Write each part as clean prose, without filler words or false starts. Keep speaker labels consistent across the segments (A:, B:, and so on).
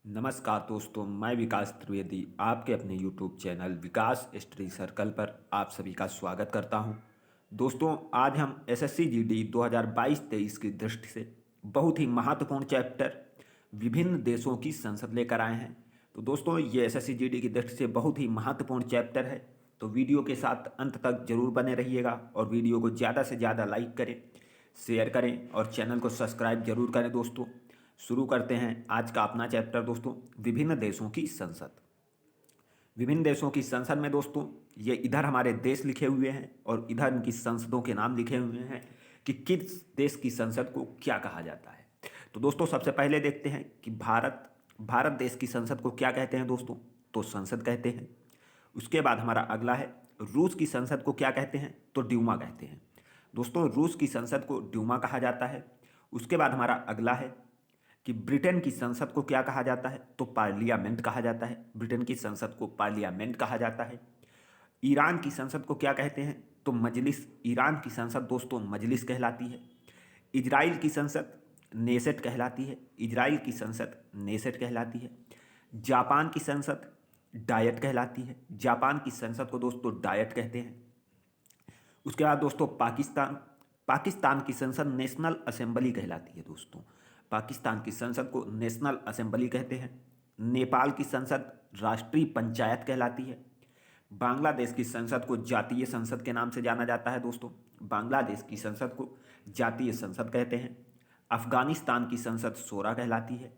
A: नमस्कार दोस्तों, मैं विकास त्रिवेदी आपके अपने YouTube चैनल विकास स्टडी सर्कल पर आप सभी का स्वागत करता हूं। दोस्तों, आज हम एसएससी जीडी 2022-23 की दृष्टि से बहुत ही महत्वपूर्ण चैप्टर विभिन्न देशों की संसद लेकर आए हैं। तो दोस्तों, ये एसएससी जीडी की दृष्टि से बहुत ही महत्वपूर्ण चैप्टर है, तो वीडियो के साथ अंत तक जरूर बने रहिएगा और वीडियो को ज़्यादा से ज़्यादा लाइक करें, शेयर करें और चैनल को सब्सक्राइब जरूर करें। दोस्तों, शुरू करते हैं आज का अपना चैप्टर। दोस्तों, विभिन्न देशों की संसद। विभिन्न देशों की संसद में दोस्तों, ये इधर हमारे देश लिखे हुए हैं और इधर इनकी संसदों के नाम लिखे हुए हैं कि किस देश की संसद को क्या कहा जाता है। तो दोस्तों, सबसे पहले देखते हैं कि भारत देश की संसद को क्या कहते हैं। दोस्तों, तो संसद कहते हैं। उसके बाद हमारा अगला है रूस की संसद को क्या कहते हैं, तो ड्यूमा कहते हैं। दोस्तों, रूस की संसद को ड्यूमा कहा जाता है। उसके बाद हमारा अगला है कि ब्रिटेन की संसद को क्या कहा जाता है, तो पार्लियामेंट कहा जाता है। ब्रिटेन की संसद को पार्लियामेंट कहा जाता है। ईरान की संसद को क्या कहते हैं, तो मजलिस। ईरान की संसद दोस्तों मजलिस कहलाती है। इजराइल की संसद नेसेट कहलाती है। इजराइल की संसद नेसेट कहलाती है। जापान की संसद डायट कहलाती है। जापान की संसद को दोस्तों डायट कहते हैं। उसके बाद दोस्तों पाकिस्तान की संसद नेशनल असेंबली कहलाती है। दोस्तों, पाकिस्तान की संसद को नेशनल असेंबली कहते हैं। नेपाल की संसद राष्ट्रीय पंचायत कहलाती है। बांग्लादेश की संसद को जातीय संसद के नाम से जाना जाता है। दोस्तों, बांग्लादेश की संसद को जातीय संसद कहते हैं। अफगानिस्तान की संसद शोरा कहलाती है।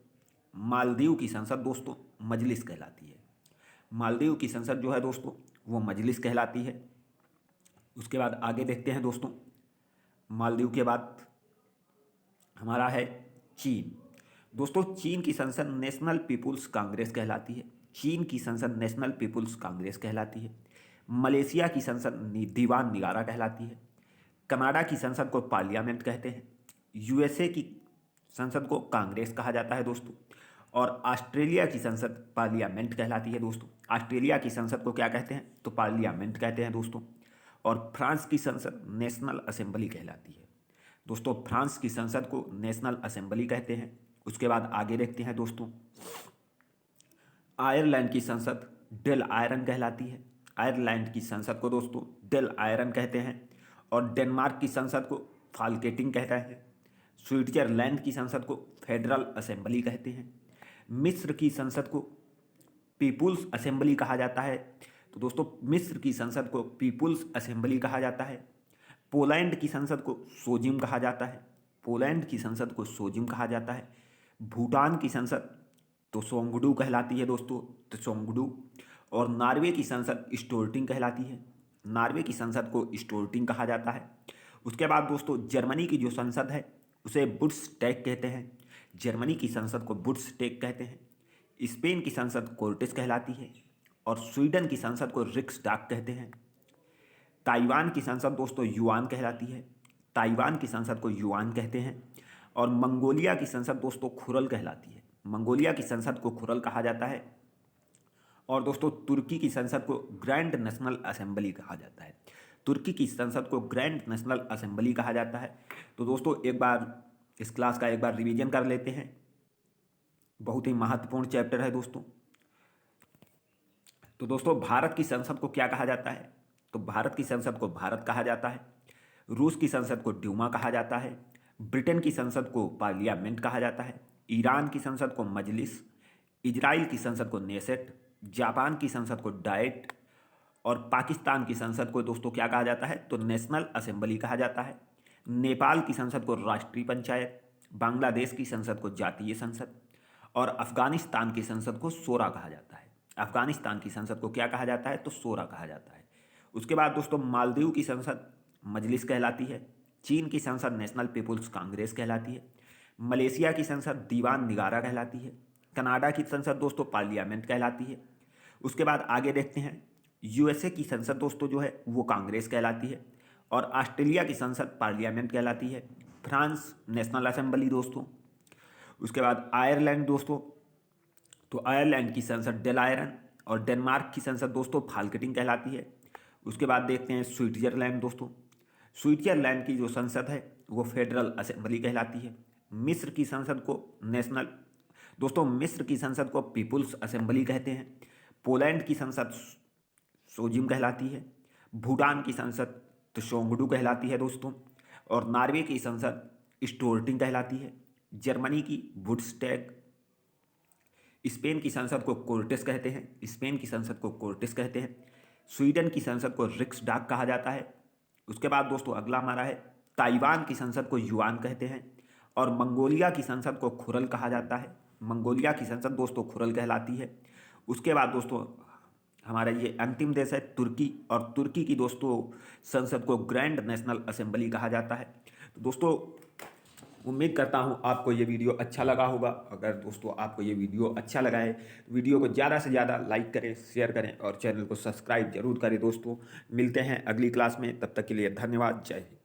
A: मालदीव की संसद दोस्तों मजलिस कहलाती है। मालदीव की संसद जो है दोस्तों वो मजलिस कहलाती है। उसके बाद आगे देखते हैं दोस्तों, मालदीव के बाद हमारा है चीन। दोस्तों, चीन की संसद नेशनल पीपुल्स कांग्रेस कहलाती है। चीन की संसद नेशनल पीपुल्स कांग्रेस कहलाती है। मलेशिया की संसद दीवान निगारा कहलाती है। कनाडा की संसद को पार्लियामेंट कहते हैं। यूएसए की संसद को कांग्रेस कहा जाता है दोस्तों। और ऑस्ट्रेलिया की संसद पार्लियामेंट कहलाती है। दोस्तों, ऑस्ट्रेलिया की संसद को क्या कहते हैं, तो पार्लियामेंट कहते हैं दोस्तों। और फ्रांस की संसद नेशनल असेंबली कहलाती है। दोस्तों, फ्रांस की संसद को नेशनल असेंबली कहते हैं। उसके बाद आगे देखते हैं दोस्तों, आयरलैंड की संसद डेल आयरन कहलाती है। आयरलैंड की संसद को दोस्तों डेल आयरन कहते हैं। और डेनमार्क की संसद को फाल्केटिंग कहता है। स्विट्जरलैंड की संसद को फेडरल असेंबली कहते हैं। मिस्र की संसद को पीपुल्स असेंबली कहा जाता है। तो दोस्तों, मिस्र की संसद को पीपुल्स असेंबली कहा जाता है। पोलैंड की संसद को सोजिम कहा जाता है। पोलैंड की संसद को सोजिम कहा जाता है। भूटान की संसद तो सोंगडू कहलाती है दोस्तों, तो सोंगडू। और नॉर्वे की संसद स्टोल्टिंग कहलाती है। नॉर्वे की संसद को स्टोल्टिंग कहा जाता है। उसके बाद दोस्तों, जर्मनी की जो संसद है उसे बुंडसटैग कहते हैं। जर्मनी की संसद को बुंडसटैग कहते हैं। स्पेन की संसद कोर्टेस कहलाती है। और स्वीडन की संसद को रिक्सडाग कहते हैं। ताइवान की संसद दोस्तों युआन कहलाती है। ताइवान की संसद को युआन कहते हैं। और मंगोलिया की संसद दोस्तों खुरल कहलाती है। मंगोलिया की संसद को खुरल कहा जाता है। और दोस्तों, तुर्की की संसद को ग्रैंड नेशनल असेंबली कहा जाता है। तुर्की की संसद को ग्रैंड नेशनल असेंबली कहा जाता है। तो दोस्तों, एक बार इस क्लास का एक बार रिवीजन कर लेते हैं। बहुत ही महत्वपूर्ण चैप्टर है दोस्तों। तो दोस्तों, भारत की संसद को क्या कहा जाता है, तो भारत की संसद को भारत कहा जाता है। रूस की संसद को ड्यूमा कहा जाता है। ब्रिटेन की संसद को पार्लियामेंट कहा जाता है। ईरान की संसद को मजलिस। इजराइल की संसद को नेसेट। जापान की संसद को डाइट। और पाकिस्तान की संसद को दोस्तों क्या कहा जाता है, तो नेशनल असेंबली कहा जाता है। नेपाल की संसद को राष्ट्रीय पंचायत। बांग्लादेश की संसद को जातीय संसद। और अफगानिस्तान की संसद को शोरा कहा जाता है। अफगानिस्तान की संसद को क्या कहा जाता है, तो शोरा कहा जाता है। उसके बाद दोस्तों, मालदीव की संसद मजलिस कहलाती है। चीन की संसद नेशनल पीपुल्स कांग्रेस कहलाती है। मलेशिया की संसद दीवान निगारा कहलाती है। कनाडा की संसद दोस्तों पार्लियामेंट कहलाती है। उसके बाद आगे देखते हैं, यूएसए की संसद दोस्तों जो है वो कांग्रेस कहलाती है। और ऑस्ट्रेलिया की संसद पार्लियामेंट कहलाती है। फ्रांस नेशनल असेंबली दोस्तों। उसके बाद आयरलैंड दोस्तों, तो आयरलैंड की संसद डेल आयरन। और डेनमार्क की संसद दोस्तों फाल्केटिंग कहलाती है। उसके बाद देखते हैं स्विट्जरलैंड दोस्तों। स्विट्जरलैंड की जो संसद है वो फेडरल असेंबली कहलाती है। मिस्र की संसद को नेशनल दोस्तों मिस्र की संसद को पीपुल्स असेंबली कहते हैं। पोलैंड की संसद सोजिम कहलाती है। भूटान की संसद त्सोंगडू कहलाती है दोस्तों। और नॉर्वे की संसद स्टोर्टिंग कहलाती है। जर्मनी की बुंडस्टैग। स्पेन की संसद को कोर्टेस कहते हैं। स्पेन की संसद को कोर्टेस कहते हैं। स्वीडन की संसद को रिक्सडाग कहा जाता है। उसके बाद दोस्तों अगला हमारा है ताइवान की संसद को युआन कहते हैं। और मंगोलिया की संसद को खुरल कहा जाता है। मंगोलिया की संसद दोस्तों खुरल कहलाती है। उसके बाद दोस्तों हमारा ये अंतिम देश है तुर्की। और तुर्की की दोस्तों संसद को ग्रैंड नेशनल असेंबली कहा जाता है। तो दोस्तों उम्मीद करता हूँ आपको ये वीडियो अच्छा लगा होगा। अगर दोस्तों आपको ये वीडियो अच्छा लगा है वीडियो को ज़्यादा से ज़्यादा लाइक करें, शेयर करें और चैनल को सब्सक्राइब जरूर करें दोस्तों। मिलते हैं अगली क्लास में, तब तक के लिए धन्यवाद। जय हिंद।